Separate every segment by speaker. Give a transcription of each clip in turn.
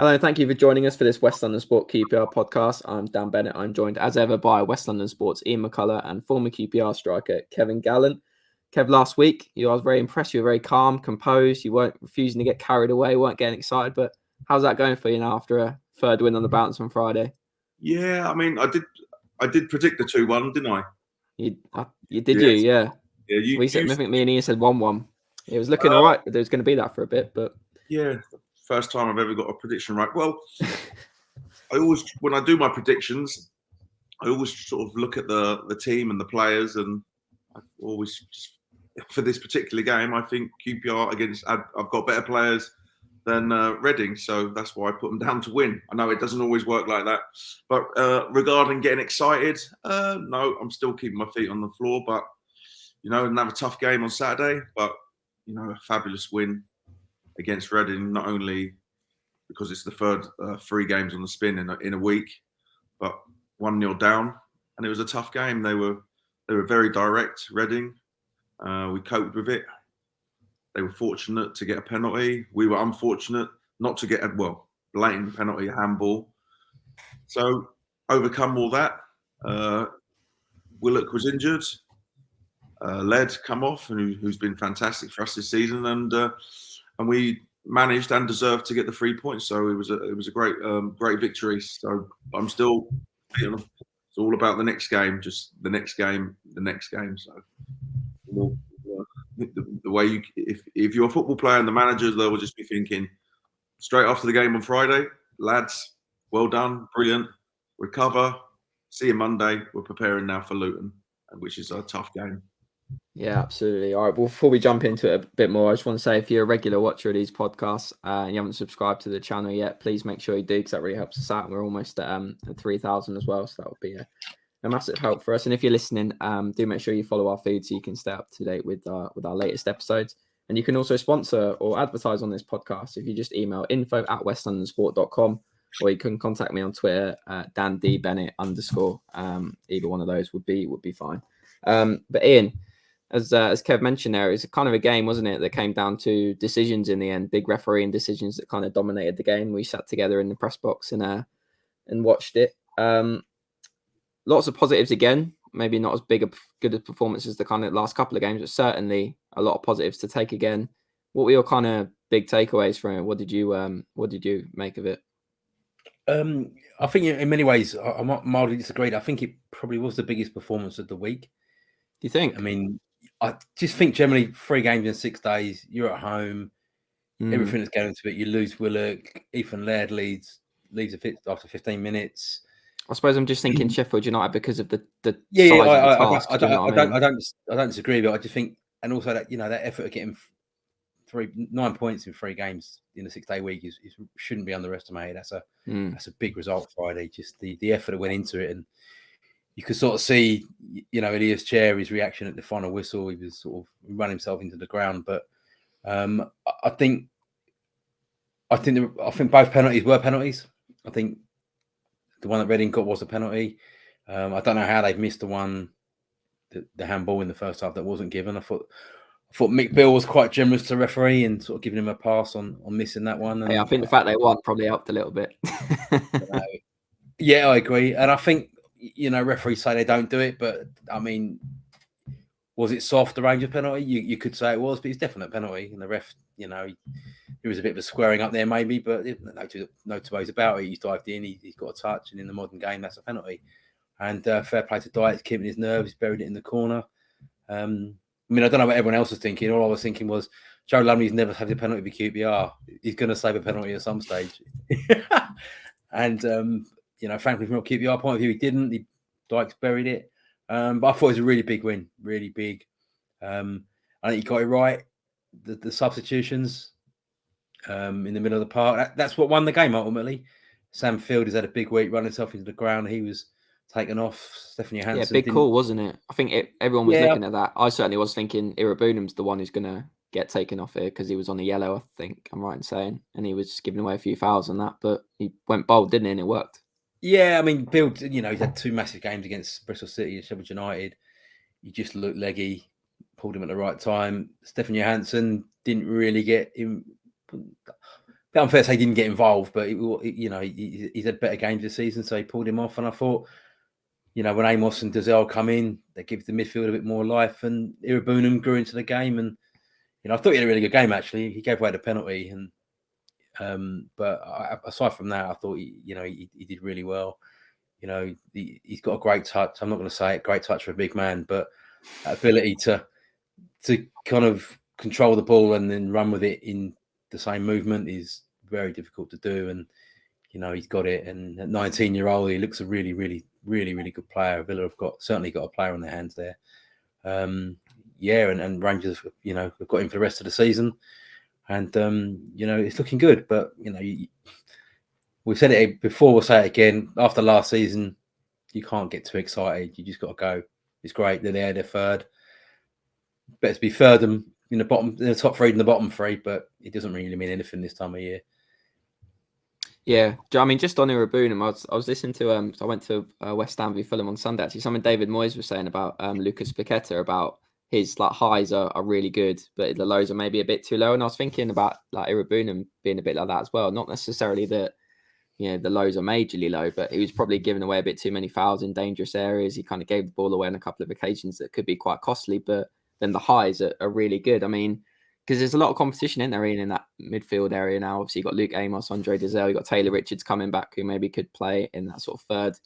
Speaker 1: Hello, thank you for joining us for this West London Sport QPR podcast. I'm Dan Bennett. I'm joined as ever by West London Sport's Ian McCullough and former QPR striker Kevin Gallant. Kev, last week I was very impressed. You were very calm, composed. You weren't refusing to get carried away, weren't getting excited. But how's that going for you now after a third win on the bounce on Friday?
Speaker 2: Yeah, I mean, I did predict the 2-1, didn't I?
Speaker 1: You did, yeah.
Speaker 2: Yeah,
Speaker 1: I think me and Ian said 1-1. It was looking all right. There was going to be that for a bit, but
Speaker 2: yeah, first time I've ever got a prediction right. Well, when I do my predictions, I always sort of look at the team and the players, and I always just, for this particular game, I think QPR I've got better players than Reading, so that's why I put them down to win. I know it doesn't always work like that, but regarding getting excited, no, I'm still keeping my feet on the floor. But another tough game on Saturday, but a fabulous win against Reading, not only because it's the third 3 games on the spin in a week, but 1-0 down, and it was a tough game. They were very direct, Reading. We coped with it. They were fortunate to get a penalty. We were unfortunate not to get a blatant penalty, a handball. So overcome all that. Willock was injured. Laird come off, and who's been fantastic for us this season, and we managed and deserved to get the 3 points. So it was a great victory. So I'm still, it's all about the next game, just the next game. So the way if you're a football player and the managers, they will just be thinking straight after the game on Friday, lads, well done, brilliant, recover, see you Monday. We're preparing now for Luton, which is a tough game.
Speaker 1: Yeah, absolutely. All right. Well, before we jump into it a bit more, I just want to say if you're a regular watcher of these podcasts and you haven't subscribed to the channel yet, please make sure you do, because that really helps us out. We're almost at 3,000 as well, so that would be a massive help for us. And if you're listening, do make sure you follow our feed so you can stay up to date with our latest episodes. And you can also sponsor or advertise on this podcast if you just email info@westlondonsport.com, or you can contact me on Twitter @DanDBennett_. Either one of those would be fine. But Ian, as Kev mentioned there, it's kind of a game, wasn't it, that came down to decisions in the end, big refereeing decisions that kind of dominated the game. We sat together in the press box and watched it. Lots of positives again, maybe not as good a performance as the kind of last couple of games, but certainly a lot of positives to take again. What were your kind of big takeaways from it? What did you make of it?
Speaker 3: I think in many ways, I'm mildly disagreed. I think it probably was the biggest performance of the week.
Speaker 1: Do you think?
Speaker 3: I mean, I just think generally 3 games in 6 days, you're at home, everything that's going into it. You lose Willock, Ethan Laird leaves after 15 minutes.
Speaker 1: I suppose I'm just thinking Sheffield United because of the size of
Speaker 3: the
Speaker 1: task.
Speaker 3: I don't disagree, but I just think, and also that that effort of getting 9 points in 3 games in a 6-day week shouldn't be underestimated. That's a big result Friday. Just the effort that went into it, and you could sort of see, Elias Chair, his reaction at the final whistle. He was sort of run himself into the ground. But I think both penalties were penalties. I think the one that Reading got was a penalty. I don't know how they've missed the handball in the first half that wasn't given. I thought Mick Beale was quite generous to referee and sort of giving him a pass on missing that one. And
Speaker 1: I think the fact they won probably helped a little bit.
Speaker 3: Yeah, I agree. And I think, referees say they don't do it, but I mean, was it soft, the Rangers penalty? You could say it was, but it's definitely a penalty. And the ref, there was a bit of a squaring up there maybe, but no two ways about it. He's dived in, he's got a touch, and in the modern game, that's a penalty. And fair play to Dykes, keeping his nerve. He's buried it in the corner. I mean, I don't know what everyone else was thinking. All I was thinking was, Joe Lumley's never had a penalty for QPR. He's going to save a penalty at some stage. And, frankly, from a QPR point of view, he didn't. Dykes buried it. But I thought it was a really big win, really big. I think he got it right. The substitutions in the middle of the park, that's what won the game ultimately. Sam Field has had a big week, run himself into the ground. He was taken off. Stephanie Hansen.
Speaker 1: Yeah, big call, wasn't it? I think everyone was looking at that. I certainly was thinking Iroegbunam's the one who's going to get taken off here because he was on the yellow, I think I'm right in saying. And he was giving away a few fouls on that, but he went bold, didn't he? And it worked.
Speaker 3: Yeah, I mean, Beale, he's had 2 massive games against Bristol City and Sheffield United. He just looked leggy, pulled him at the right time. Stephanie Hansen didn't really get him. unfair to say he didn't get involved, but he's had better games this season, so he pulled him off. And I thought, when Amos and Dazelle come in, they give the midfield a bit more life, and Iroegbunam grew into the game. And I thought he had a really good game. Actually, he gave away the penalty, but aside from that, I thought he did really well. He's got a great touch. I'm not going to say it, great touch for a big man, but ability to kind of control the ball and then run with it in the same movement is very difficult to do. And he's got it. And at 19-year-old, he looks a really, really, really, really good player. Villa have certainly got a player on their hands there. And Rangers, have got him for the rest of the season. And it's looking good. But we've said it before, we'll say it again. After last season, you can't get too excited. You just got to go. It's great. They're there. They're third. Better to be third than in the top three than the bottom three, but it doesn't really mean anything this time of year.
Speaker 1: Yeah, I mean, just on Iroegbunam, I was listening to I went to West Ham v Fulham on Sunday. Actually, something David Moyes was saying about Lucas Paqueta, about his highs are really good, but the lows are maybe a bit too low. And I was thinking about Iroegbunam being a bit like that as well. Not necessarily that the lows are majorly low, but he was probably giving away a bit too many fouls in dangerous areas. He kind of gave the ball away on a couple of occasions that could be quite costly, but then the highs are really good. I mean, because there's a lot of competition in there, in that midfield area now. Obviously, you've got Luke Amos, Andre Dazelle, you've got Taylor Richards coming back, who maybe could play in that sort of third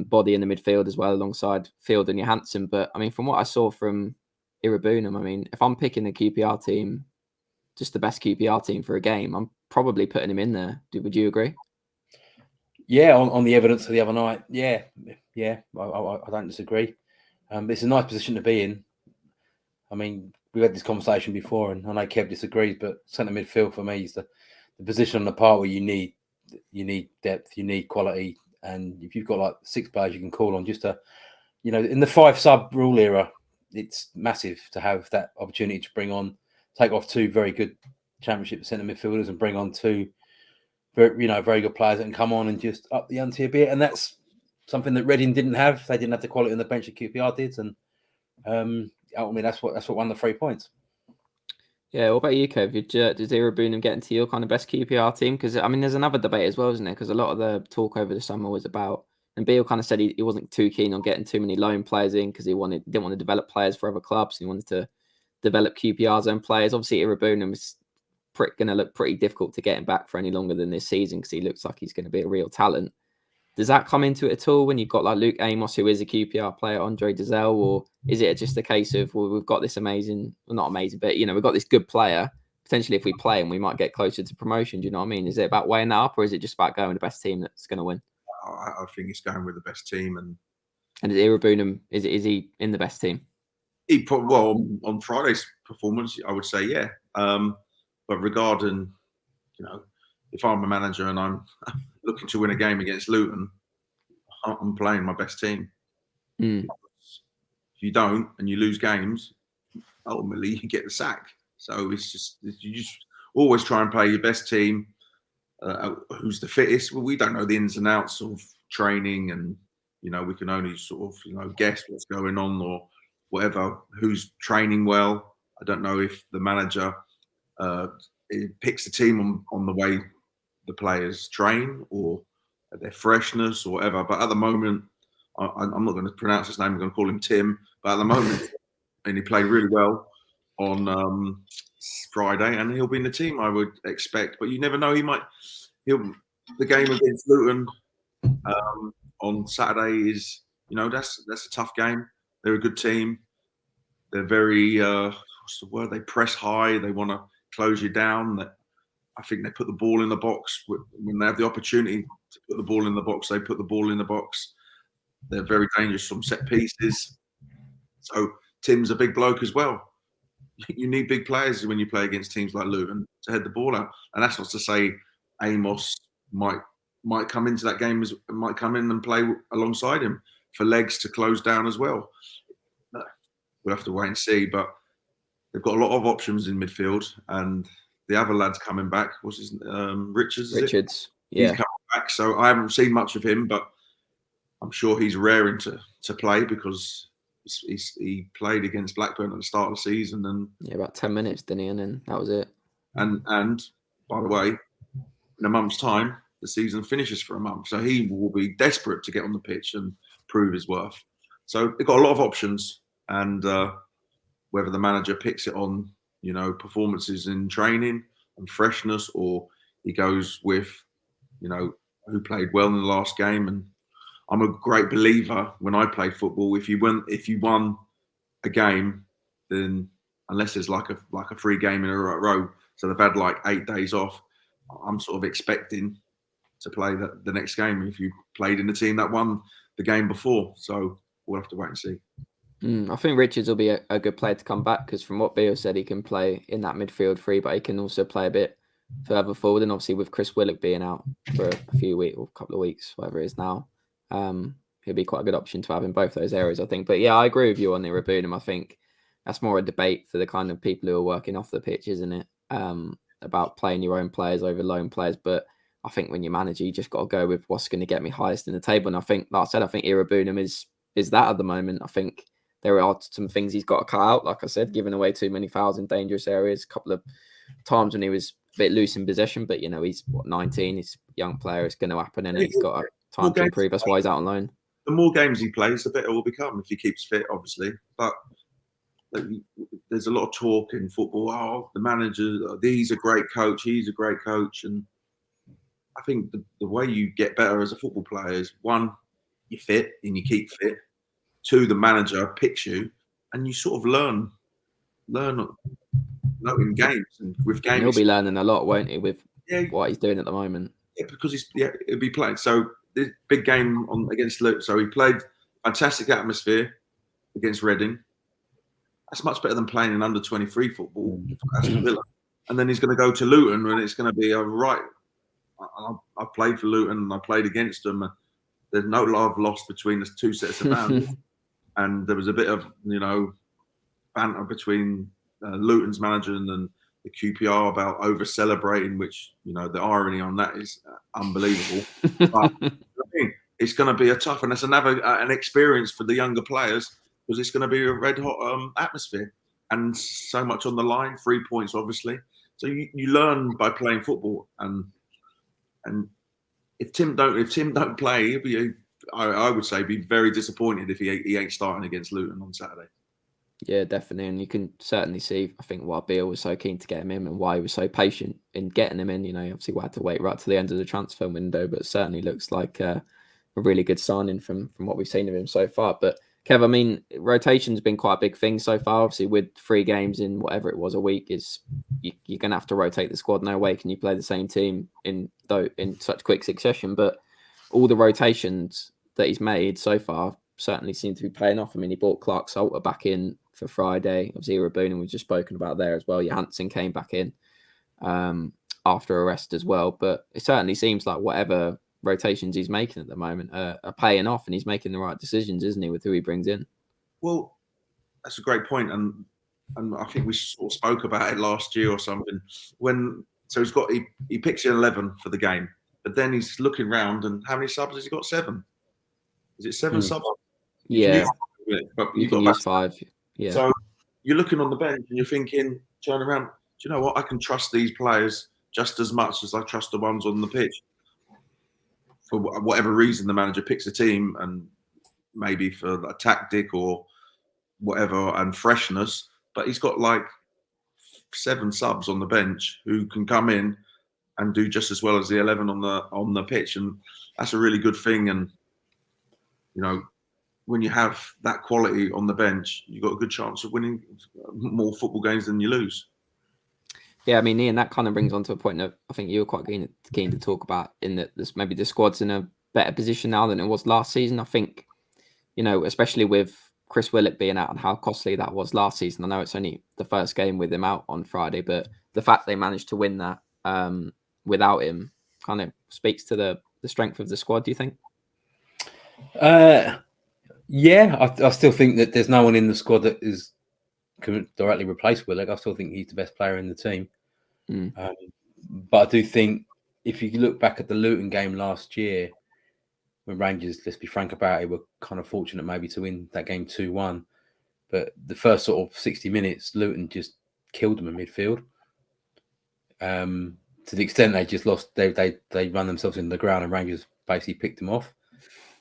Speaker 1: body in the midfield as well, alongside Field and Johansson. But I mean, from what I saw from Iroegbunam, I mean, if I'm picking the QPR team, just the best QPR team for a game, I'm probably putting him in there. Would you agree?
Speaker 3: Yeah, on the evidence of the other night, yeah, I don't disagree. It's a nice position to be in. I mean, we've had this conversation before, and I know Kev disagrees, but centre midfield for me is the position on the part where you need depth, you need quality, and if you've got 6 players you can call on, just to, in the 5 sub rule era, it's massive to have that opportunity to take off 2 very good Championship centre midfielders and bring on 2 very good players that can come on and just up the ante a bit, and that's something that Reading didn't have. They didn't have the quality on the bench that QPR did, and ultimately that's what won the 3 points.
Speaker 1: Yeah, what about you, Kev? Does Iroegbunam get into your kind of best QPR team? Because I mean, there's another debate as well, isn't there? Because a lot of the talk over the summer was about, and Beale kind of said he wasn't too keen on getting too many loan players in because he didn't want to develop players for other clubs. He wanted to develop QPR's own players. Obviously, Iroegbunam is going to look pretty difficult to get him back for any longer than this season because he looks like he's going to be a real talent. Does that come into it at all when you've got Luke Amos, who is a QPR player, Andre Dazelle, or is it just a case of, well, we've got this amazing, well, not amazing, but we've got this good player. Potentially, if we play him, we might get closer to promotion. Do you know what I mean? Is it about weighing that up, or is it just about going with the best team that's going to win?
Speaker 2: I think it's going with the best team,
Speaker 1: and is Iroegbunam, is he in the best team?
Speaker 2: He put on Friday's performance, I would say, yeah. But regarding, if I'm a manager and I'm looking to win a game against Luton, I'm playing my best team. If you don't and you lose games, ultimately you get the sack. So you just always try and play your best team. Who's the fittest? Well, we don't know the ins and outs of training, and we can only sort of guess what's going on or whatever. Who's training well? I don't know if the manager picks the team on the way the players train or their freshness or whatever. But at the moment, I'm not going to pronounce his name. I'm going to call him Tim. But at the moment, and he played really well on Friday, and he'll be in the team, I would expect. But you never know. The game against Luton on Saturday is, that's a tough game. They're a good team. They're very, what's the word? They press high. They want to close you down. I think they put the ball in the box when they have the opportunity to put the ball in the box. They put the ball in the box. They're very dangerous from set pieces. So Tim's a big bloke as well. You need big players when you play against teams like Luton to head the ball out. And that's not to say Amos might come into that game, might come in and play alongside him for legs to close down as well. We'll have to wait and see. But they've got a lot of options in midfield, and the other lad's coming back. What's his Richards? Yeah, he's coming back. So I haven't seen much of him, but I'm sure he's raring to play because he played against Blackburn at the start of the season, and
Speaker 1: about 10 minutes, didn't he? And then that was it.
Speaker 2: And by the way, in a month's time, the season finishes for a month. So he will be desperate to get on the pitch and prove his worth. So they've got a lot of options, and whether the manager picks it on, performances in training and freshness, or he goes with, who played well in the last game. And I'm a great believer when I play football. If you won a game, then unless there's like a free game in a row, so they've had like 8 days off, I'm sort of expecting to play the next game if you played in the team that won the game before. So we'll have to wait and see.
Speaker 1: I think Richards will be a good player to come back, because from what Beale said, he can play in that midfield three, but he can also play a bit further forward. And obviously with Chris Willock being out for a few weeks or a couple of weeks, whatever it is now, he'll be quite a good option to have in both those areas, I think. But yeah, I agree with you on Iroegbunam. I think that's more a debate for the kind of people who are working off the pitch, isn't it? About playing your own players over loan players. But I think when you're manager, you just got to go with what's going to get me highest in the table. And I think, like I said, I think Iroegbunam is that at the moment. I think there are some things he's got to cut out. Like I said, giving away too many fouls in dangerous areas. A couple of times when he was a bit loose in possession, but he's 19. He's a young player. It's going to happen, and he's got time to improve. That's why he's out on loan.
Speaker 2: The more games he plays, the better it will become if he keeps fit, obviously. But there's a lot of talk in football. Oh, the manager, he's a great coach. He's a great coach. And I think the way you get better as a football player is, one, you're fit and you keep fit. Two, the manager picks you, and you sort of learn in games. And with games,
Speaker 1: he'll be learning a lot, won't he, with what he's doing at the moment?
Speaker 2: Yeah, because he'll be playing. So this big game against Luton. So he played fantastic atmosphere against Reading. That's much better than playing in under 23 football for Aston Villa. And then he's going to go to Luton, and it's going to be a right. I played for Luton and I played against them. There's no love lost between the two sets of fans. And there was a bit of, banter between Luton's manager and the QPR about over-celebrating, which, the irony on that is unbelievable. But I think it's going to be a tough, and it's an experience for the younger players, because it's going to be a red-hot atmosphere and so much on the line, 3 points, obviously. So you learn by playing football, and if Tim don't play, he'll be I would say be very disappointed if he ain't starting against Luton on Saturday.
Speaker 1: Yeah, definitely. And you can certainly see, I think, why Beale was so keen to get him in and why he was so patient in getting him in. Obviously we had to wait right to the end of the transfer window, but it certainly looks like a really good signing from what we've seen of him so far. But Kev, I mean, rotation's been quite a big thing so far. Obviously, with 3 games in whatever it was a week, you're going to have to rotate the squad. No way can you play the same team in such quick succession. But all the rotations that he's made so far certainly seem to be paying off. I mean, he brought Clark Salter back in for Friday. Obviously, Iroegbunam we've just spoken about there as well. Johansson came back in after a rest as well. But it certainly seems like whatever rotations he's making at the moment are paying off, and he's making the right decisions, isn't he, with who he brings in?
Speaker 2: Well, that's a great point, and I think we sort of spoke about it last year or something. So he picks an 11 for the game, but then he's looking round, and how many subs has he got? 7. Is it 7 subs?
Speaker 1: Yeah,
Speaker 2: but
Speaker 1: you can use 5. Yeah.
Speaker 2: So you're looking on the bench and you're thinking, turn around. Do you know what? I can trust these players just as much as I trust the ones on the pitch. For whatever reason, the manager picks a team, and maybe for a tactic or whatever and freshness, but he's got like 7 subs on the bench who can come in and do just as well as the 11 on the pitch, and that's a really good thing. And when you have that quality on the bench, you've got a good chance of winning more football games than you lose.
Speaker 1: Yeah, I mean, Ian, that kind of brings on to a point that I think you were quite keen to talk about, in that maybe the squad's in a better position now than it was last season. I think, especially with Chris Willock being out and how costly that was last season. I know it's only the first game with him out on Friday, but the fact they managed to win that without him kind of speaks to the strength of the squad, do you think?
Speaker 3: Yeah, I still think that there's no one in the squad that can directly replace Willock. I still think he's the best player in the team. But I do think if you look back at the Luton game last year, when Rangers, let's be frank about it, were kind of fortunate maybe to win that game 2-1. But the first sort of 60 minutes, Luton just killed them in midfield. to the extent they just lost, they run themselves into the ground, and Rangers basically picked them off.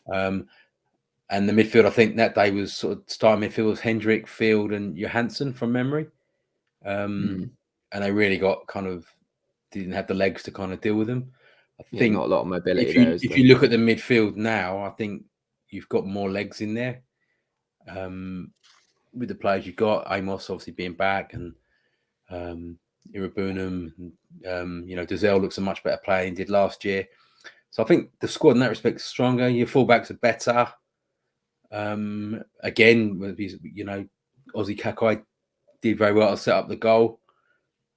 Speaker 3: And the midfield, I think that day was sort of starting midfield was Hendrick, Field, and Johansson from memory. And they really didn't have the legs to kind of deal with them. I think
Speaker 1: not a lot of mobility
Speaker 3: if you look at the midfield now, I think you've got more legs in there. With the players you've got, Amos obviously being back, and Iroegbunam, Dazelle looks a much better player than he did last year. So I think the squad in that respect is stronger. Your fullbacks are better. Again, Ozzy Kakai did very well to set up the goal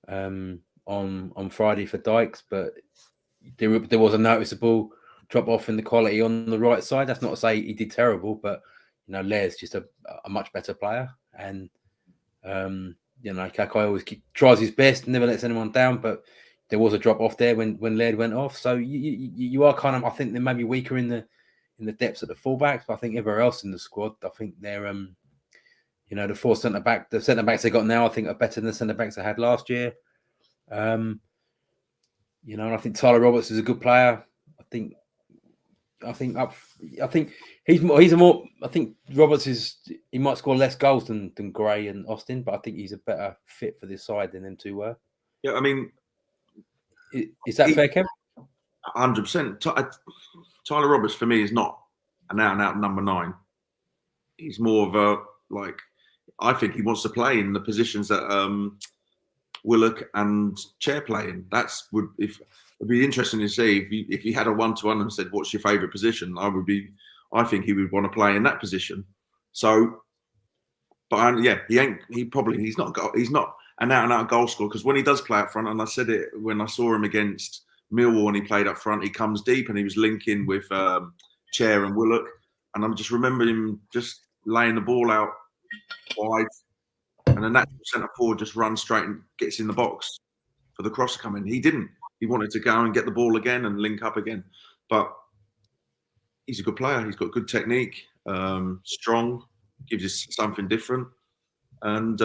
Speaker 3: on Friday for Dykes, but there was a noticeable drop off in the quality on the right side. That's not to say he did terrible, but Laird's just a much better player, and Kakai always tries his best, never lets anyone down, but there was a drop off there when Laird went off. So you are kind of, I think they may be weaker in the depths at the fullbacks, but I think everywhere else in the squad, I think they're the four centre backs they got now, I think are better than the centre backs they had last year. And I think Tyler Roberts is a good player. I think Roberts he might score less goals than Gray and Austin, but I think he's a better fit for this side than them two were.
Speaker 2: Yeah, I mean,
Speaker 3: is that fair, Kev?
Speaker 2: 100%. Tyler Roberts for me is not an out-and-out number 9. He's more of a I think he wants to play in the positions that Willock and Chair play in. It'd be interesting to see if he had a 1-to-1 and said, "What's your favourite position?" I think he would want to play in that position. So, but he's not an out-and-out goal scorer, because when he does play up front, and I said it when I saw him against Millwall and he played up front, he comes deep and he was linking with Chair and Willock, and I'm just remembering him just laying the ball out wide, and a natural centre forward just runs straight and gets in the box for the cross to come in. He didn't. He wanted to go and get the ball again and link up again. But he's a good player. He's got good technique, strong, gives us something different. And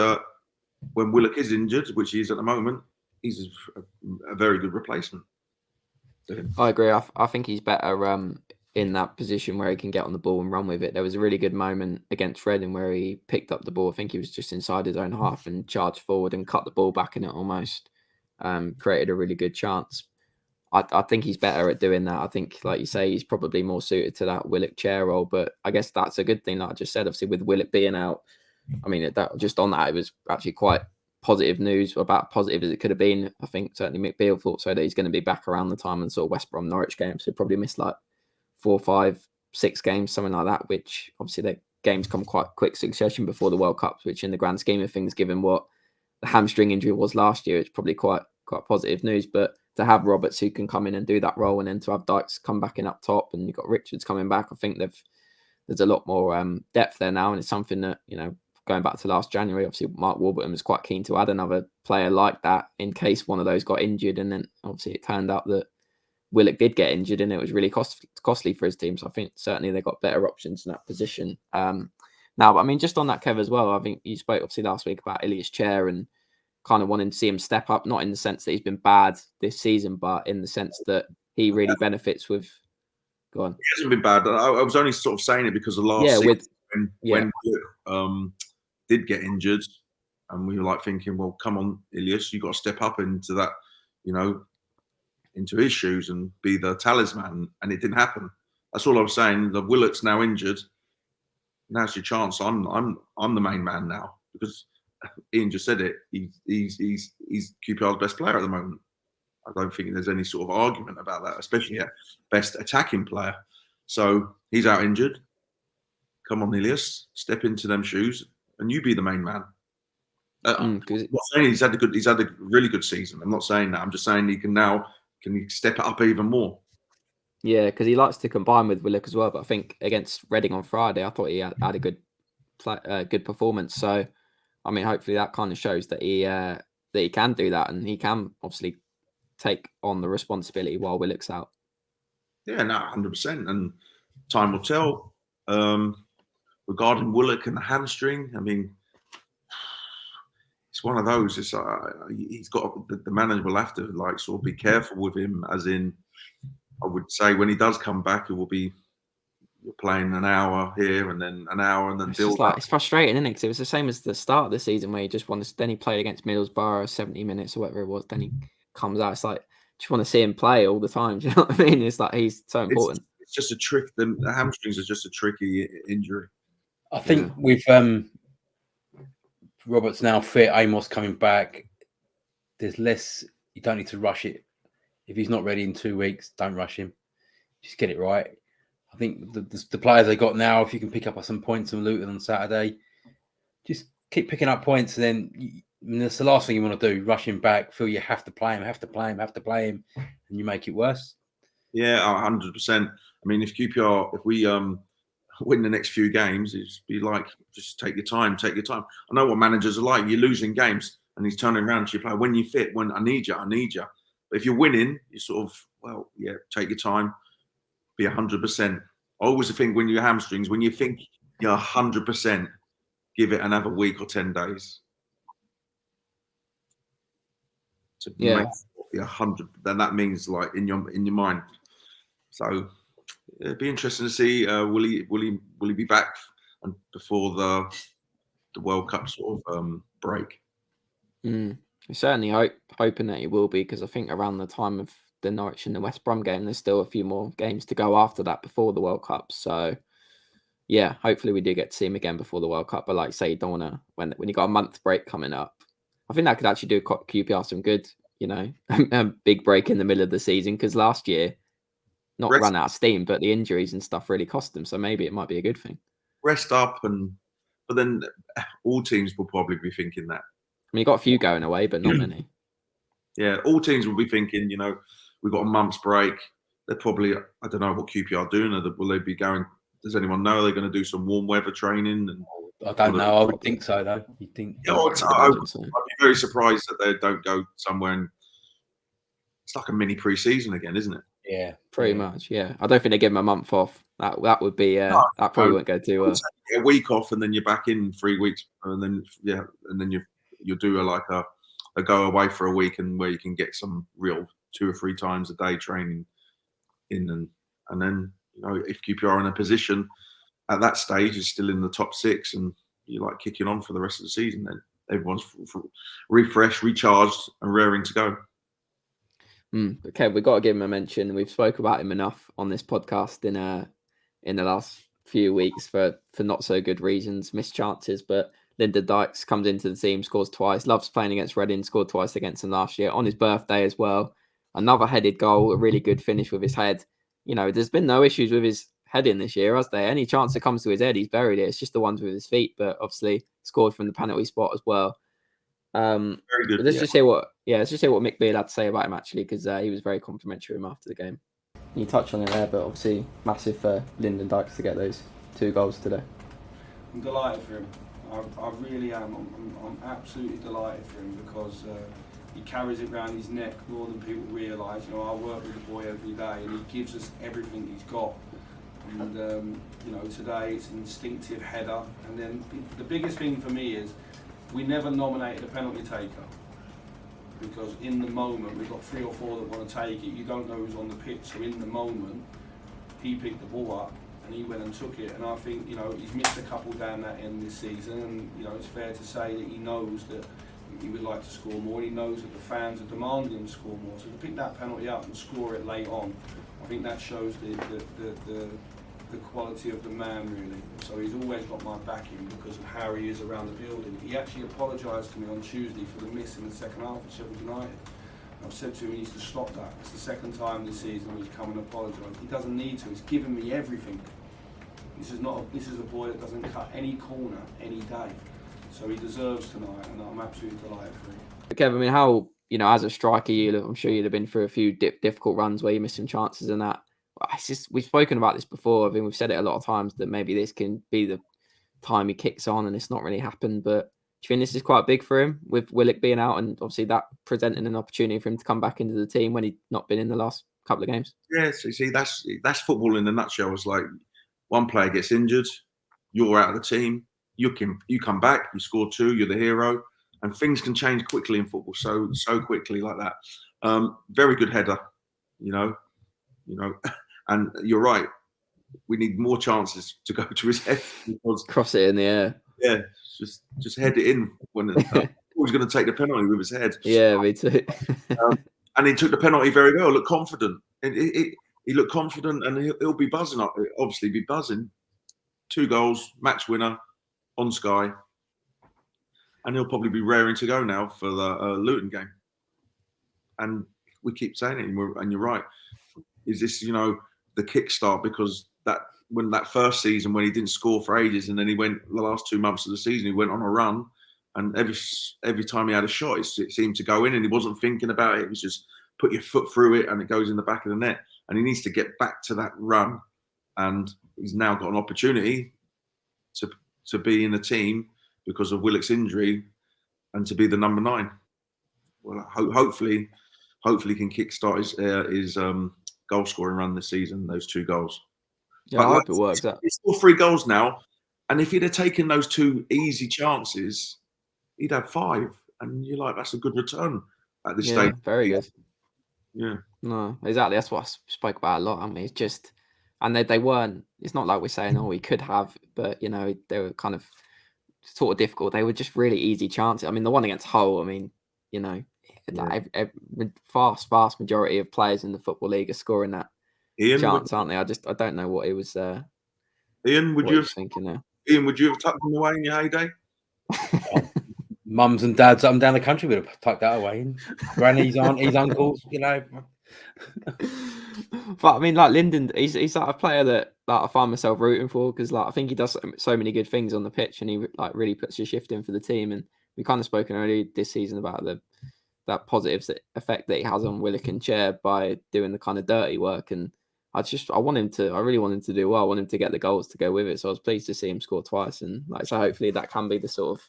Speaker 2: when Willock is injured, which he is at the moment, he's a very good replacement.
Speaker 1: I agree. I think he's better in that position where he can get on the ball and run with it. There was a really good moment against Reading where he picked up the ball. I think he was just inside his own half and charged forward and cut the ball back in it almost. Created a really good chance. I think he's better at doing that. I think, like you say, he's probably more suited to that Willock Chair role, but I guess that's a good thing, like I just said. Obviously, with Willock being out, I mean, just on that, it was actually quite positive news, about positive as it could have been. I think certainly Beale thought so, that he's going to be back around the time and sort of West Brom Norwich games. So probably missed like 4, 5, 6 games, something like that, which obviously the games come quite quick succession before the World Cup, which in the grand scheme of things, given what the hamstring injury was last year, it's probably quite positive news. But to have Roberts who can come in and do that role, and then to have Dykes come back in up top, and you've got Richards coming back, I think there's a lot more depth there now, and it's something that, going back to last January, obviously Mark Warburton was quite keen to add another player like that in case one of those got injured, and then obviously it turned out that Willock did get injured, and it was really costly for his team. So I think certainly they got better options in that position. Now, but I mean, just on that, Kev, as well, I think you spoke obviously last week about Ilias Chair and kind of wanting to see him step up, not in the sense that he's been bad this season, but in the sense that he really benefits with. Go on.
Speaker 2: He hasn't been bad. I was only sort of saying it because of last season when did get injured, and we were like thinking, well, come on, Ilias, you got to step up into that, into his shoes and be the talisman, and it didn't happen. That's all I was saying. The Willock's now injured. Now's your chance. I'm the main man now, because Ian just said it. He's QPR's best player at the moment. I don't think there's any sort of argument about that, especially at best attacking player. So he's out injured. Come on, Ilias, step into them shoes, and you be the main man. I'm not saying he's had a really good season. I'm not saying that. I'm just saying can he step it up even more?
Speaker 1: Yeah, because he likes to combine with Willock as well. But I think against Reading on Friday, I thought he had a good performance. So, I mean, hopefully that kind of shows that he can do that, and he can obviously take on the responsibility while Willock's out.
Speaker 2: Yeah, no, 100%. And time will tell. Regarding Willock and the hamstring, I mean, it's one of those. It's he's got the manager will have to like sort of be careful with him, as in I would say when he does come back, it will be you're playing an hour here and then an hour and then
Speaker 1: It's
Speaker 2: build
Speaker 1: just like
Speaker 2: up.
Speaker 1: it's frustrating, isn't it? 'Cause it was the same as the start of the season where you just want to. Then he played against Middlesbrough 70 minutes or whatever it was. Then he comes out. It's like just want to see him play all the time. Do you know what I mean? It's like he's so important.
Speaker 2: It's just a trick. The hamstrings are just a tricky injury.
Speaker 3: I think with Roberts now fit, Amos coming back, there's less. You don't need to rush it. If he's not ready in 2 weeks, don't rush him. Just get it right. I think the players they got now, if you can pick up some points from Luton on Saturday, just keep picking up points. And then that's the last thing you want to do. Rush him back, feel you have to play him, and you make it worse.
Speaker 2: Yeah, 100%. I mean, if we win the next few games, it'd be like, just take your time. I know what managers are like. You're losing games, and he's turning around to your player. When you fit, when I need you. But if you're winning, you sort of, well, yeah, take your time, be 100%. I always think when you're hamstrings, when you think you're 100%, give it another week or 10 days. To make it 100, then that means like in your mind. So it'd be interesting to see will he be back before the World Cup sort of break.
Speaker 1: I certainly hoping that he will be, because I think around the time of the Norwich and the West Brom game, there's still a few more games to go after that before the World Cup. So yeah, hopefully we do get to see him again before the World Cup. But like I say, you don't want to when you got a month break coming up. I think that could actually do QPR some good. A big break in the middle of the season, because last year not run out of steam, but the injuries and stuff really cost them. So maybe it might be a good thing.
Speaker 2: Rest up, but then all teams will probably be thinking that.
Speaker 1: I mean, you got a few going away, but not many.
Speaker 2: Yeah, all teams will be thinking, we've got a month's break. They're probably, I don't know what QPR are doing. Will they be going? Does anyone know? Are they going to do some warm weather training? And
Speaker 3: I don't know. I would think so, though. You think?
Speaker 2: Yeah, I'd be very surprised that they don't go somewhere. And it's like a mini pre-season again, isn't it?
Speaker 3: Yeah,
Speaker 1: pretty much. Yeah, I don't think they give them a month off. That would be that probably wouldn't go too well.
Speaker 2: A week off, and then you're back in 3 weeks, and then you'll do a go away for a week, and where you can get some real 2 or 3 times a day training in, and then if QPR are in a position at that stage is still in the top 6, and you're like kicking on for the rest of the season, then everyone's refreshed, recharged, and raring to go.
Speaker 1: Okay, we've got to give him a mention. We've spoke about him enough on this podcast in the last few weeks for not so good reasons, missed chances. But Lyndon Dykes comes into the team, scores twice, loves playing against Reading, scored twice against them last year on his birthday as well. Another headed goal, a really good finish with his head. There's been no issues with his heading this year, has there? Any chance that comes to his head, he's buried it. It's just the ones with his feet, but obviously scored from the penalty spot as well.
Speaker 2: Very good.
Speaker 1: Let's just hear what Mick Beale had to say about him, actually, because he was very complimentary of him after the game. You touched on it there, but obviously massive for Lyndon Dykes to get those 2 goals today.
Speaker 4: I'm delighted for him. I really am. I'm absolutely delighted for him, because he carries it around his neck more than people realise. I work with the boy every day, and he gives us everything he's got. And today it's an instinctive header. And then the biggest thing for me is we never nominated a penalty taker, because in the moment we've got 3 or 4 that want to take it. You don't know who's on the pitch, so in the moment he picked the ball up and he went and took it. And I think he's missed a couple down that end this season, and it's fair to say that he knows that he would like to score more. He knows that the fans are demanding him to score more. So to pick that penalty up and score it late on, I think that shows the quality of the man, really. So he's always got my backing because of how he is around the building. He actually apologised to me on Tuesday for the miss in the second half at Sheffield United. I've said to him he needs to stop that. It's the second time this season he's come and apologised. He doesn't need to. He's given me everything. This is a boy that doesn't cut any corner any day. So he deserves tonight, and I'm absolutely delighted for him.
Speaker 1: Kev, I mean, how as a striker, I'm sure you'd have been through a few difficult runs where you missed some chances and that. We've spoken about this before. I mean, we've said it a lot of times that maybe this can be the time he kicks on, and it's not really happened. But do you think this is quite big for him with Willock being out, and obviously that presenting an opportunity for him to come back into the team when he'd not been in the last couple of games?
Speaker 2: Yeah, so you see, that's football in a nutshell. It's like one player gets injured, you're out of the team, you come back, you score 2, you're the hero, and things can change quickly in football, so quickly like that. Very good header, you know, and you're right. We need more chances to go to his head because
Speaker 1: Cross it in the air.
Speaker 2: yeah, just head it in when he's going to take the penalty with his head.
Speaker 1: Yeah, me too.
Speaker 2: And he took the penalty very well. Looked confident. He looked confident, and he'll be buzzing up. Obviously, be buzzing. 2 goals, match winner on Sky, and he'll probably be raring to go now for the Luton game. And we keep saying it, and you're right. Is this, you know, the kickstart? Because when that first season when he didn't score for ages, and then he went the last 2 months of the season, he went on a run, and every time he had a shot, it seemed to go in, and he wasn't thinking about it. It was just put your foot through it, and it goes in the back of the net. And he needs to get back to that run, and he's now got an opportunity to be in the team because of Willock's injury, and to be the number 9. Well, hopefully he can kickstart his goal scoring run this season. Those 2 goals.
Speaker 1: Yeah, I hope it works out.
Speaker 2: He's scored 3 goals now, and if he'd have taken those 2 easy chances, he'd have 5. And you're like, that's a good return at this stage.
Speaker 1: Very good.
Speaker 2: Yeah.
Speaker 1: No, exactly. That's what I spoke about a lot. I mean, it's just, and they weren't. It's not like we're saying, oh, we could have, but you know, they were kind of sort of difficult. They were just really easy chances. I mean, the one against Hull. I mean, you know, like vast majority of players in the Football League are scoring that chance, aren't they? I don't know what it was.
Speaker 2: Ian, would you have
Speaker 1: thinking there?
Speaker 2: Ian, would you have tucked them away in your heyday?
Speaker 3: Mums and dads up and down the country would have tucked that away. And grannies, aunties, uncles, you know.
Speaker 1: But I mean, like Lyndon, he's like a player that like I find myself rooting for, because like I think he does so many good things on the pitch, and he like really puts his shift in for the team. And we kind of spoken earlier this season about that positive effect that he has on Willock and Chair by doing the kind of dirty work. And I really want him to do well. I want him to get the goals to go with it. So I was pleased to see him score twice, and like so hopefully that can be the sort of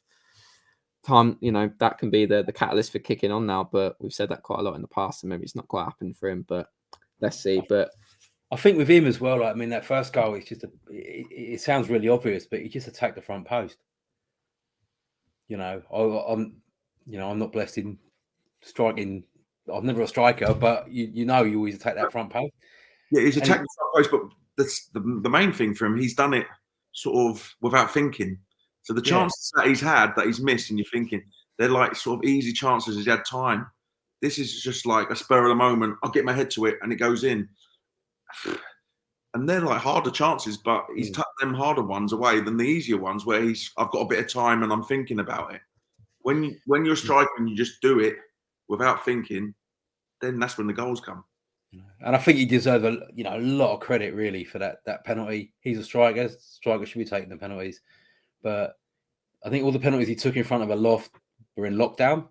Speaker 1: time, you know, that can be the catalyst for kicking on now. But we've said that quite a lot in the past, and maybe it's not quite happened for him, but let's see. But
Speaker 3: I think with him as well, like, I mean, that first goal, it's just it sounds really obvious, but he just attacked the front post. You know, I'm not blessed in striking. I'm never a striker, but you always attack that front post.
Speaker 2: Yeah, he's attacked the front post, but that's the main thing for him. He's done it sort of without thinking. So the chances that he's had, that he's missed, and you're thinking, they're like sort of easy chances as he had time. This is just like a spur of the moment. I'll get my head to it, and it goes in. And they're like harder chances, but he's tucked them harder ones away than the easier ones where I've got a bit of time and I'm thinking about it. When you're striking, you just do it without thinking, then that's when the goals come.
Speaker 3: And I think he deserves a lot of credit really for that penalty. He's a striker. Striker should be taking the penalties. But I think all the penalties he took in front of a loft were in lockdown.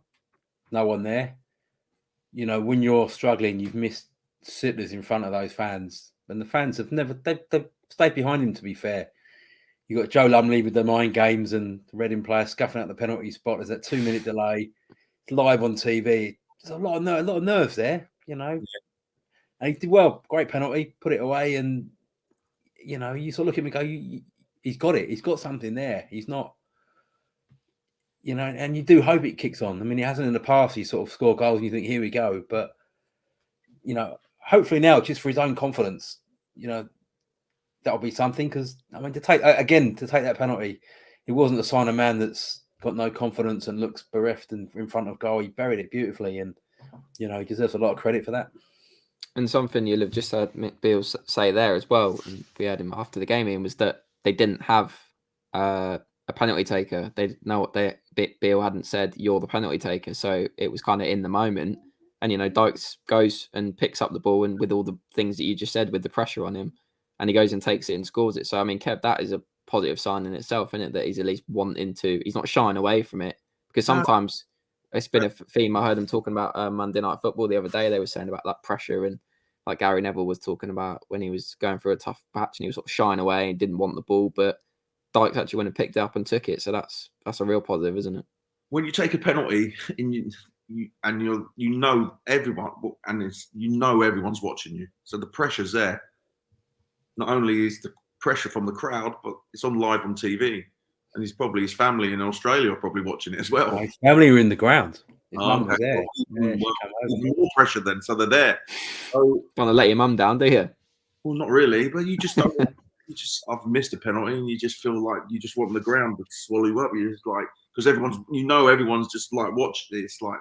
Speaker 3: No one there. You know, when you're struggling, you've missed sitters in front of those fans. And the fans have they've stayed behind him, to be fair. You got Joe Lumley with the mind games and the Reading player scuffing out the penalty spot. There's that 2-minute delay. It's live on TV. There's a lot of nerves there, you know. Yeah. And he did well. Great penalty. Put it away. And, you know, you sort of look at him and go, he's got it. He's got something there. He's not, you know, and you do hope it kicks on. I mean, he hasn't in the past. He sort of scored goals and you think, here we go. But, you know, hopefully now, just for his own confidence, you know, that'll be something. Because, I mean, to take that penalty, it wasn't a sign of a man that's got no confidence and looks bereft in front of goal. He buried it beautifully. And, you know, he deserves a lot of credit for that. And
Speaker 1: something you'll have just heard Beale say there as well, and we heard him after the game, Ian, was that they didn't have a penalty taker. They know what Beale hadn't said, you're the penalty taker. So it was kind of in the moment. And, you know, Dykes goes and picks up the ball, and with all the things that you just said, with the pressure on him, and he goes and takes it and scores it. So, I mean, Kev, that is a positive sign in itself, isn't it? That he's at least wanting to, he's not shying away from it. Because sometimes it's been a theme. I heard them talking about Monday Night Football the other day. They were saying about that pressure, and like Gary Neville was talking about when he was going through a tough patch and he was sort of shying away and didn't want the ball, but Dykes actually went and picked it up and took it. So that's a real positive, isn't it?
Speaker 2: When you take a penalty and you know everyone, and everyone's watching you, so the pressure's there. Not only is the pressure from the crowd, but it's on live on TV. and his family in Australia are probably watching it as well.
Speaker 3: His family were in the ground. His mum
Speaker 2: Okay.
Speaker 3: was there.
Speaker 2: Well,
Speaker 3: Yeah, she came over.
Speaker 2: even more pressure then, so they're there. So,
Speaker 1: Want to let your mum down, do you?
Speaker 2: well, not really, but you just don't. I've missed a penalty, and you just feel like you just want the ground to swallow you up. You're just like, because everyone's just like watching it. It's like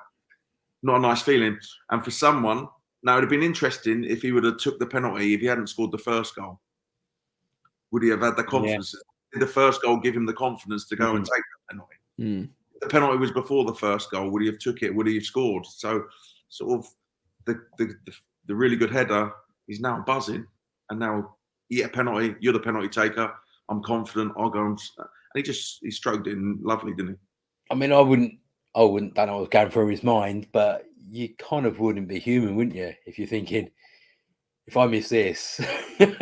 Speaker 2: not a nice feeling. And for someone, now it'd have been interesting if he would have took the penalty if he hadn't scored the first goal. Would he have had the confidence? Did the first goal give him the confidence to go and take the penalty?
Speaker 1: Mm.
Speaker 2: If the penalty was before the first goal, would he have took it? Would he have scored? So, sort of, the really good header, he's now buzzing, and now you get a penalty. You're the penalty taker. I'm confident. I'll go and he stroked it in lovely, didn't he?
Speaker 3: I mean, I wouldn't don't know what was going through his mind, but you kind of wouldn't be human, wouldn't you? If you're thinking, if I miss this, in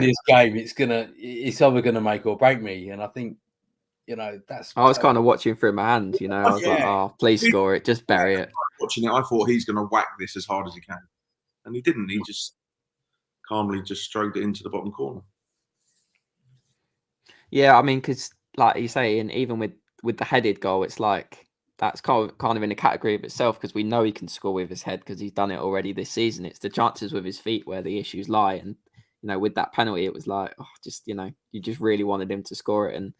Speaker 3: this game, it's either gonna make or break me. And I think, that's.
Speaker 1: I was kind of watching through my hand, I was like, oh, please score it, just bury it.
Speaker 2: Watching it, I thought he's going to whack this as hard as he can, and he didn't. He just calmly just stroked it into the bottom corner.
Speaker 1: Yeah, I mean, because like you say, and even with the headed goal, it's like that's kind of in a category of itself, because we know he can score with his head because he's done it already this season. It's the chances with his feet where the issues lie, and with that penalty, it was like, you just really wanted him to score it, and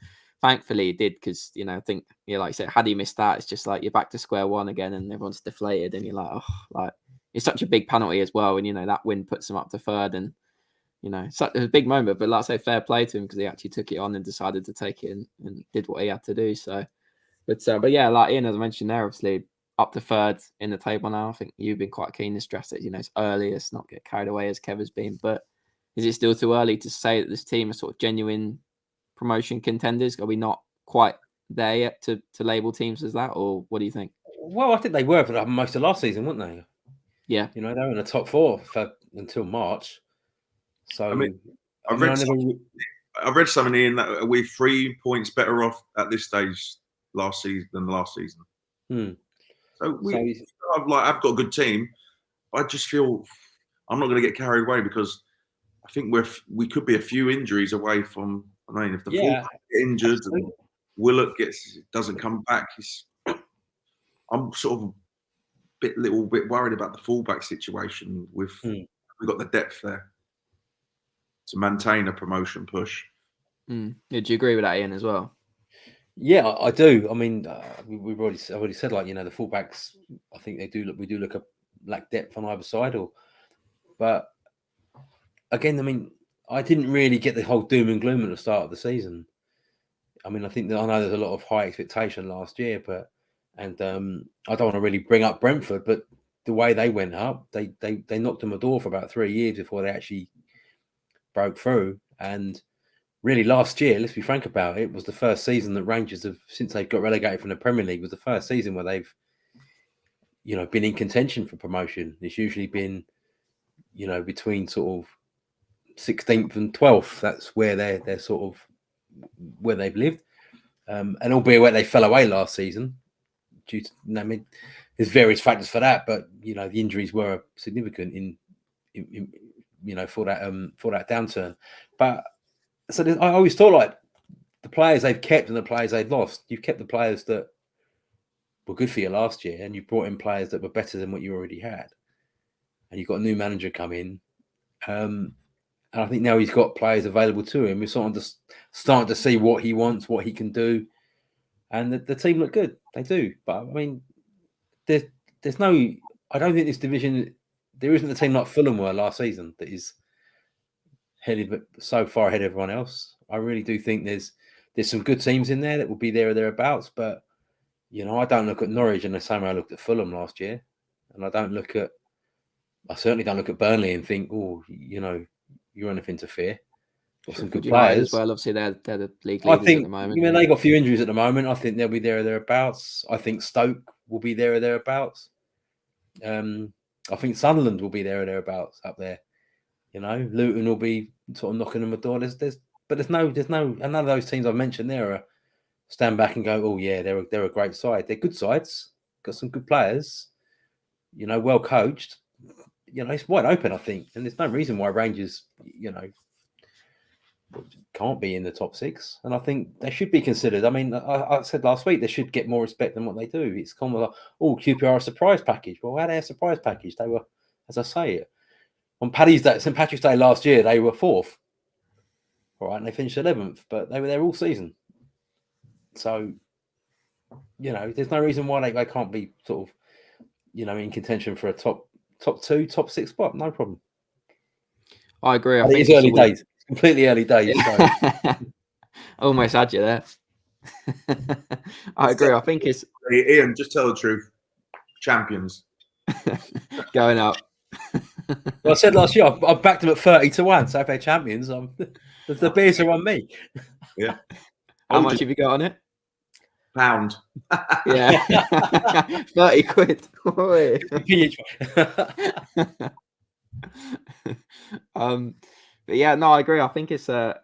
Speaker 1: thankfully he did, because I think like you said, had he missed that, it's just like you're back to square one again, and everyone's deflated, and you're like, it's such a big penalty as well, and that win puts him up to third, and it's a big moment. But like I say, fair play to him, because he actually took it on and decided to take it and did what he had to do. So, but yeah, like Ian, as I mentioned there, obviously up to third in the table now. I think you've been quite keen to stress it. It's early, let's not get carried away as Kev has been. But is it still too early to say that this team are sort of genuine promotion contenders? Are we not quite there yet to label teams as that, or what do you think?
Speaker 3: Well, I think they were for most of last season, weren't they?
Speaker 1: Yeah,
Speaker 3: they were in the top four until March. So
Speaker 2: I read something in that we're 3 points better off at this stage last season than last season. So I've got a good team. I just feel I'm not going to get carried away, because I think we could be a few injuries away from. I mean, if the fullback get injured and Willock doesn't come back, I'm sort of little bit worried about the fullback situation. We've got the depth there to maintain a promotion push.
Speaker 1: Yeah, do you agree with that, Ian, as well?
Speaker 3: Yeah, I do. I mean, I've already said, like, the fullbacks, I think we do look at lack depth on either side. But again, I mean, I didn't really get the whole doom and gloom at the start of the season. I mean, I know there's a lot of high expectation last year, I don't want to really bring up Brentford, but the way they went up, they knocked on the door for about 3 years before they actually broke through. And really, last year, let's be frank about it, was the first season that Rangers have, since they got relegated from the Premier League, was the first season where they've, been in contention for promotion. It's usually been, between sort of 16th and 12th. That's where they're sort of where they've lived. And albeit where they fell away last season, due to, I mean, there's various factors for that, but the injuries were significant in for that downturn. But so I always thought, like, the players they've kept and the players they've lost, you've kept the players that were good for you last year, and you brought in players that were better than what you already had, and you've got a new manager come in, and I think now he's got players available to him. We're starting to see what he wants, what he can do, and the team look good. They do, but I mean, there's no. I don't think this division. There isn't a team like Fulham were last season that is headed so far ahead of everyone else. I really do think there's some good teams in there that will be there or thereabouts, but I don't look at Norwich in the same way I looked at Fulham last year, and I certainly don't look at Burnley and think, oh, you're anything to fear. Got some good players
Speaker 1: as well. Obviously, they're the league leaders at the moment.
Speaker 3: They got a few injuries at the moment. I think they'll be there or thereabouts. I think Stoke will be there or thereabouts. I think Sunderland will be there or thereabouts up there. Luton will be sort of knocking on the door. There's no. None of those teams I've mentioned there are stand back and go, oh yeah, they're a great side. They're good sides. Got some good players. Well coached. It's wide open, I think, and there's no reason why Rangers, can't be in the top 6, and I think they should be considered. I mean, I said last week they should get more respect than what they do. It's kind of like, oh, QPR a surprise package. Well, how they a surprise package? They were, as I say, on Paddy's Day, St Patrick's Day last year, they were 4th. All right, and they finished 11th, but they were there all season. So, there's no reason why they can't be sort of, in contention for a top 2, top 6 spot. No problem.
Speaker 1: I agree. I
Speaker 3: think it's early days, completely early days. So.
Speaker 1: Almost had you there. I agree. I think it's
Speaker 2: Ian. Just tell the truth. Champions
Speaker 1: going up.
Speaker 3: Well, I said last year I backed them at 30-1. So if they're champions, the beers are on me.
Speaker 2: Yeah.
Speaker 1: How much have you got on it?
Speaker 2: Pound.
Speaker 1: Yeah. 30 quid. But yeah, no, I agree. I think it's a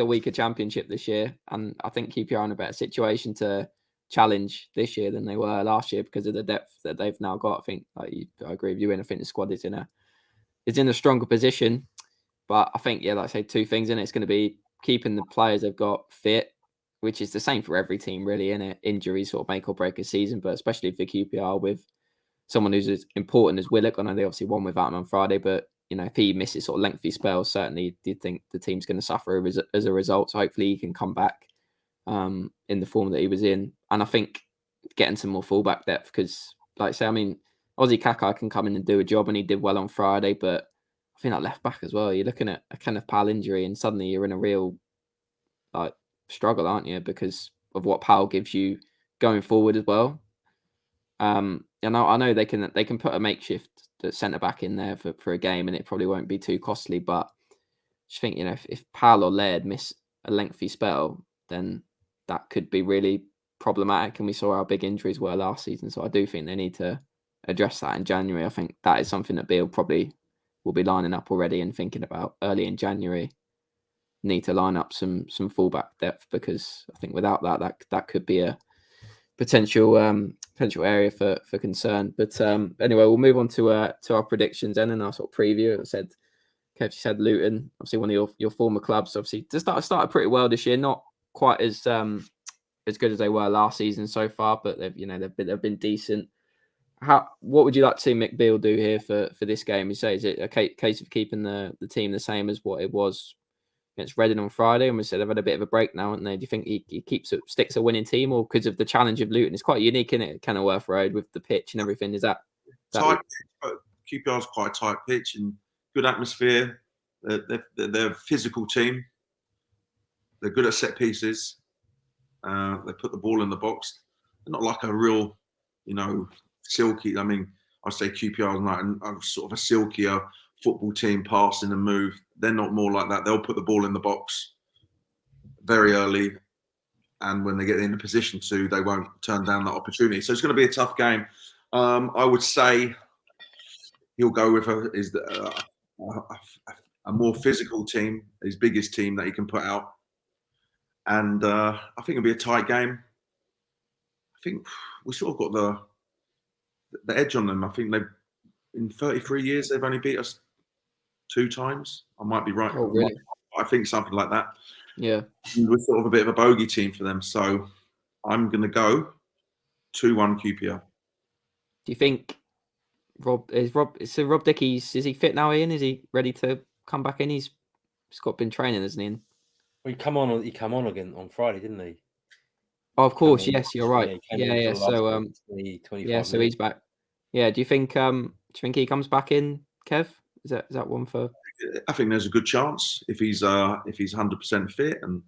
Speaker 1: weaker championship this year, and I think QPR are in a better situation to challenge this year than they were last year because of the depth that they've now got. I think I agree with you, and I think the squad is in a stronger position. But I think, like I say, 2 things in it. It's going to be keeping the players they've got fit, which is the same for every team, really, innit? Injuries sort of make or break a season, but especially for QPR with someone who's as important as Willock. I know they obviously won without him on Friday, but if he misses sort of lengthy spells, certainly do think the team's going to suffer as a result. So hopefully he can come back in the form that he was in. And I think getting some more fullback depth because, like I say, I mean, Ozzy Kakai can come in and do a job, and he did well on Friday, but I think that left back as well, you're looking at a kind of Powell injury and suddenly you're in a real struggle, aren't you? Because of what Powell gives you going forward as well. I know they can put a makeshift centre back in there for a game and it probably won't be too costly, but I just think, if Powell or Laird miss a lengthy spell, then that could be really problematic. And we saw how big injuries were last season. So I do think they need to address that in January. I think that is something that Beale probably will be lining up already and thinking about early in January. Need to line up some fullback depth because I think without that could be a potential area for concern. But anyway, we'll move on to our predictions then and our sort of preview. As I said, Kev, you said Luton, obviously one of your former clubs. Obviously, started pretty well this year, not quite as good as they were last season so far, but they've been decent. What would you like to see Mick Beale do here for this game? You say, is it a case of keeping the team the same as what it was against Reading on Friday? And we said they've had a bit of a break now, haven't they? Do you think he sticks a winning team, or because of the challenge of Luton? It's quite unique, isn't it? Kenilworth Road with the pitch and everything. Is that
Speaker 2: tight? QPR's quite a tight pitch and good atmosphere. They're a physical team. They're good at set pieces. They put the ball in the box. They're not like a real, silky. I mean, I say QPR is like a sort of a silkier football team, passing and move. They're not more like that. They'll put the ball in the box very early, and when they get in a position to, they won't turn down that opportunity. So it's going to be a tough game. I would say he'll go with a more physical team, his biggest team that he can put out, and I think it'll be a tight game. I think we sort of got the edge on them. I think they've in 33 years they've only beat us 2 times. I might be right.
Speaker 1: Oh, really?
Speaker 2: I think something like that.
Speaker 1: Yeah.
Speaker 2: We're sort of a bit of a bogey team for them. So I'm going to go 2-1 QPR.
Speaker 1: Do you think Rob Dickies, is he fit now, Ian? Is he ready to come back in? He's been training, hasn't he?
Speaker 3: Well, he come on again on Friday, didn't he?
Speaker 1: Oh, of course. Yes, you're right. Yeah. So
Speaker 3: so
Speaker 1: he's back. Yeah. Do you think he comes back in, Kev? Is that one for?
Speaker 2: I think there's a good chance if he's 100% fit and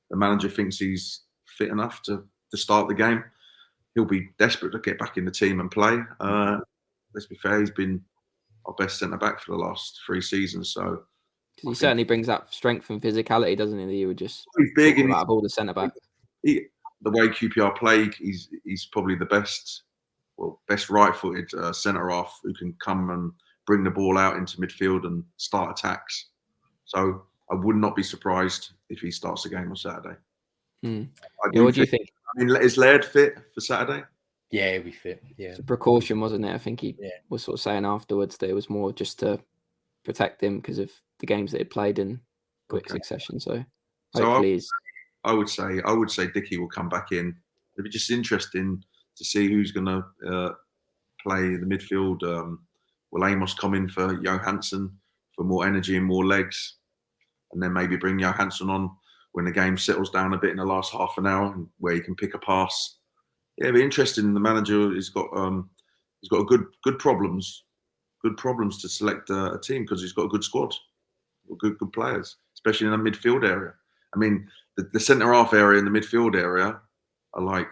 Speaker 2: the manager thinks he's fit enough to start the game. He'll be desperate to get back in the team and play. Let's be fair, he's been our best centre back for the last 3 seasons. So
Speaker 1: he certainly brings that strength and physicality, doesn't he? That you would just
Speaker 2: he's big and
Speaker 1: out of all the centre backs.
Speaker 2: The way QPR play, he's probably the best right-footed centre half who can come and bring the ball out into midfield and start attacks. So I would not be surprised if he starts the game on Saturday.
Speaker 1: What do you think?
Speaker 2: I mean, is Laird fit for Saturday?
Speaker 3: Yeah, he'll be fit. Yeah,
Speaker 1: it's a precaution, wasn't it? I think he was sort of saying afterwards that it was more just to protect him because of the games that he played in quick succession. So
Speaker 2: So
Speaker 1: hopefully he's...
Speaker 2: I would say Dickey will come back in. It'd be just interesting to see who's going to play the midfield. Will Amos come in for Johansson for more energy and more legs, and then maybe bring Johansson on when the game settles down a bit in the last half an hour, where he can pick a pass. Yeah, it'd be interesting. The manager has got a good problems to select a team, because he's got a good squad, good players, especially in the midfield area. I mean, the centre half area and the midfield area are like,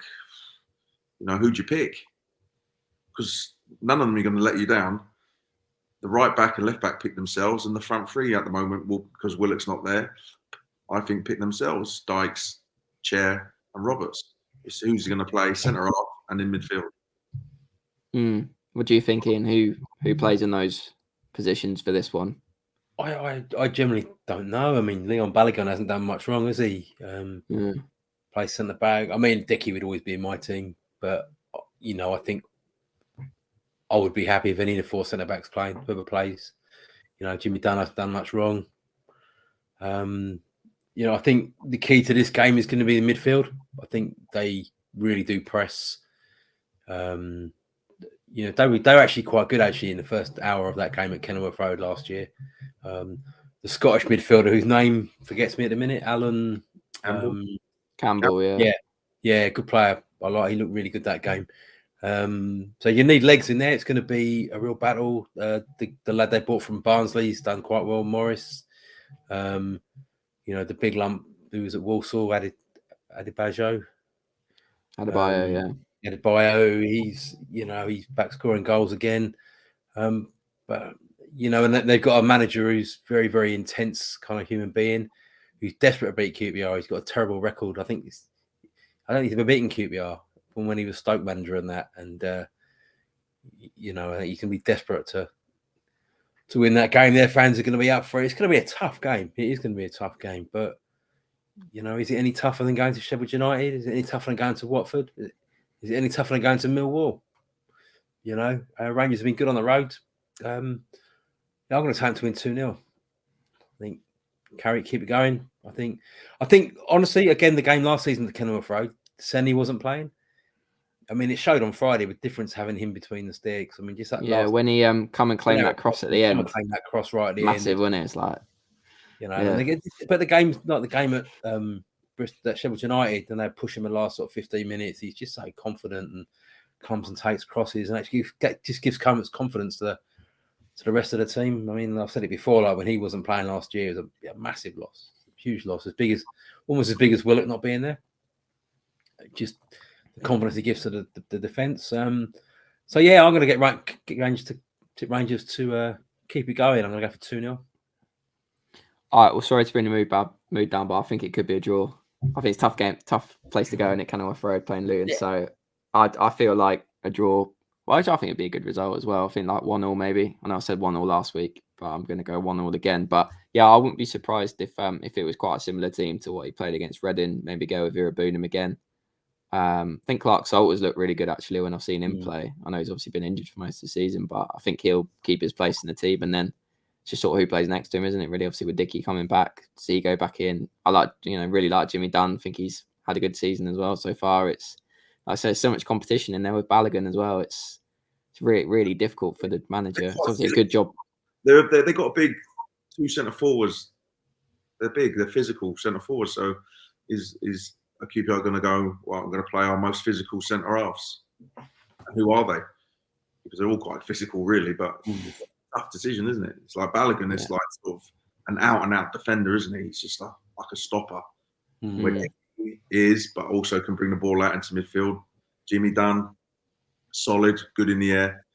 Speaker 2: who'd you pick? Because none of them are going to let you down. The right back and left back pick themselves, and the front three at the moment, because Willock's not there, I think pick themselves: Dykes, Chair, and Roberts. It's who's going to play centre half and in midfield.
Speaker 1: What do you think, Ian? Who plays in those positions for this one?
Speaker 3: I generally don't know. I mean, Leon Balogun hasn't done much wrong, has he? Plays centre back. I mean, Dickey would always be in my team, but I think I would be happy if any of the 4 centre backs playing. Whoever plays, Jimmy Dunn hasn't done much wrong. I think the key to this game is going to be the midfield. I think they really do press. They were actually quite good in the first hour of that game at Kenilworth Road last year. The Scottish midfielder, whose name forgets me at the minute, Alan
Speaker 1: Campbell,
Speaker 3: yeah, good player. He looked really good that game. So you need legs in there. It's going to be a real battle. The lad they bought from Barnsley's done quite well, Morris. The big lump who was at Walsall, Adebayo, Adebayo, he's back scoring goals again. And they've got a manager who's very, very intense kind of human being, who's desperate to beat QPR. He's got a terrible record. I don't think he's ever beaten QPR from when he was Stoke manager and that. And I think he's going to be desperate to win that game. Their fans are going to be up for it. It's going to be a tough game. It is going to be a tough game. But, is it any tougher than going to Sheffield United? Is it any tougher than going to Watford? Is it any tougher than going to Millwall? Rangers have been good on the road. I'm going to attempt to win 2-0. I think keep it going. I think honestly, again, the game last season at Kenilworth Road, Senny wasn't playing. I mean, it showed on Friday with difference having him between the sticks. I mean, just that
Speaker 1: when he come and claim that cross at the end.
Speaker 3: Claim that cross right at the
Speaker 1: massive,
Speaker 3: end.
Speaker 1: wasn't it? It's like,
Speaker 3: but the game's not the game at Sheffield United, and they push him in the last sort of 15 minutes. He's just so confident and comes and takes crosses, and actually just gives confidence to the rest of the team. I mean, I've said it before, like when he wasn't playing last year, it was a massive loss, huge loss, almost as big as Willock not being there. Just the confidence he gives to the defence. I'm going to get Rangers to keep it going. I'm going to go for 2-0.
Speaker 1: All right. Well, sorry to bring the mood down, but I think it could be a draw. I think it's a tough game, tough place to go in at Kenilworth Road playing Luton. Yeah. So I feel like a draw. Well, I think it'd be a good result as well. I think like 1-0 maybe. I know I said 1-0 last week, but I'm going to go 1-0 again. But yeah, I wouldn't be surprised if it was quite a similar team to what he played against Reading. Maybe go with Iroegbunam again. I think Clark Salters looked really good actually when I've seen him play. I know he's obviously been injured for most of the season, but I think he'll keep his place in the team. And then it's just sort of who plays next to him, isn't it? Really, obviously with Dickey coming back, see go back in. I really like Jimmy Dunn. I think he's had a good season as well so far. It's like I said, so much competition in there with Balogun as well. It's really, really difficult for the manager. It's obviously a good job.
Speaker 2: They got a big 2 centre forwards. They're big. They're physical centre forwards. So is a QPR going to go? Well, I'm going to play our most physical centre halves. Who are they? Because they're all quite physical, really. But it's a tough decision, isn't it? It's like Balogun is like sort of an out and out defender, isn't he? He's just like a stopper. Where he is, but also can bring the ball out into midfield. Jimmy Dunn, solid, good in the air,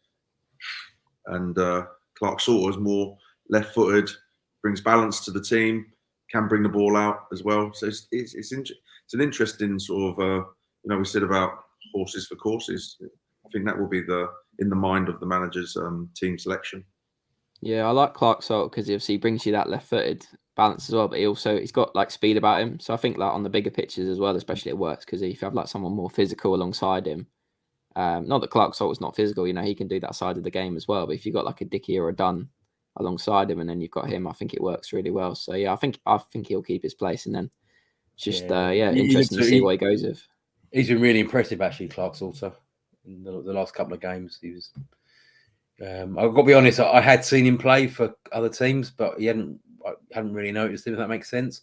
Speaker 2: and Clark Salters more left-footed, brings balance to the team, can bring the ball out as well. So it's an interesting sort of we said about horses for courses. I think that will be in the mind of the manager's team selection.
Speaker 1: Yeah, I like Clark Salters because he obviously brings you that left-footed balance as well, but he's got like speed about him. So I think like on the bigger pitches as well, especially it works because if you have like someone more physical alongside him, not that Clark Salters not physical, he can do that side of the game as well. But if you've got like a Dickey or a Dunn alongside him, and then you've got him. I think it works really well. So yeah, I think he'll keep his place, and then just interesting to see what he goes with.
Speaker 3: He's been really impressive, actually, Clark also in the last couple of games. He was. I've got to be honest. I had seen him play for other teams, but I hadn't really noticed him. If that makes sense.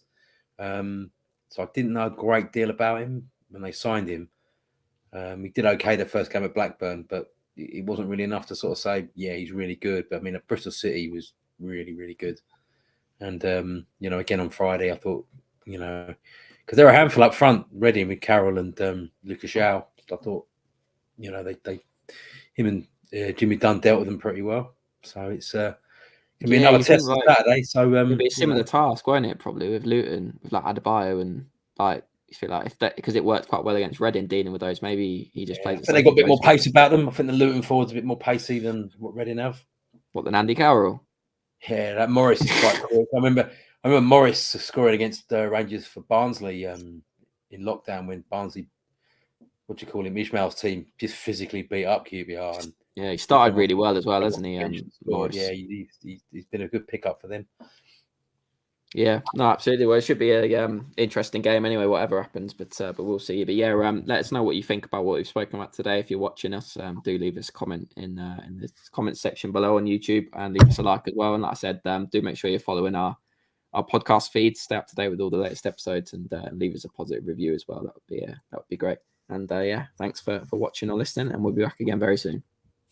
Speaker 3: So I didn't know a great deal about him when they signed him. He did okay the first game at Blackburn, but it wasn't really enough to sort of say, yeah, he's really good. But I mean, at Bristol City, he was really, really good. And, again on Friday, I thought, because they're a handful up front, Reading with Carroll and Lucas Yao. I thought, him and Jimmy Dunn dealt with them pretty well. So it's going to be another test on Saturday. So
Speaker 1: it'll be a similar task, won't it? Probably with Luton, with like Adebayo and like. You feel like because it worked quite well against Reading dealing with those, maybe he just plays.
Speaker 3: But they got a bit more pace about them. I think the Luton forward's a bit more pacey than what Reading have.
Speaker 1: What, than Andy Carroll?
Speaker 3: Yeah, that Morris is quite cool. I remember Morris scoring against Rangers for Barnsley in lockdown when Barnsley, what do you call him, Ishmael's team just physically beat up QPR. And
Speaker 1: yeah, he started really well as well, hasn't he? Morris.
Speaker 3: Yeah, he's been a good pickup for them.
Speaker 1: Yeah, no, absolutely. Well, it should be a interesting game anyway, whatever happens. But we'll see. But yeah, let us know what you think about what we've spoken about today. If you're watching us, do leave us a comment in the comment section below on YouTube, and leave us a like as well. And like I said, do make sure you're following our podcast feed, stay up to date with all the latest episodes, and leave us a positive review as well. That would be great. And thanks for watching or listening, and we'll be back again very soon.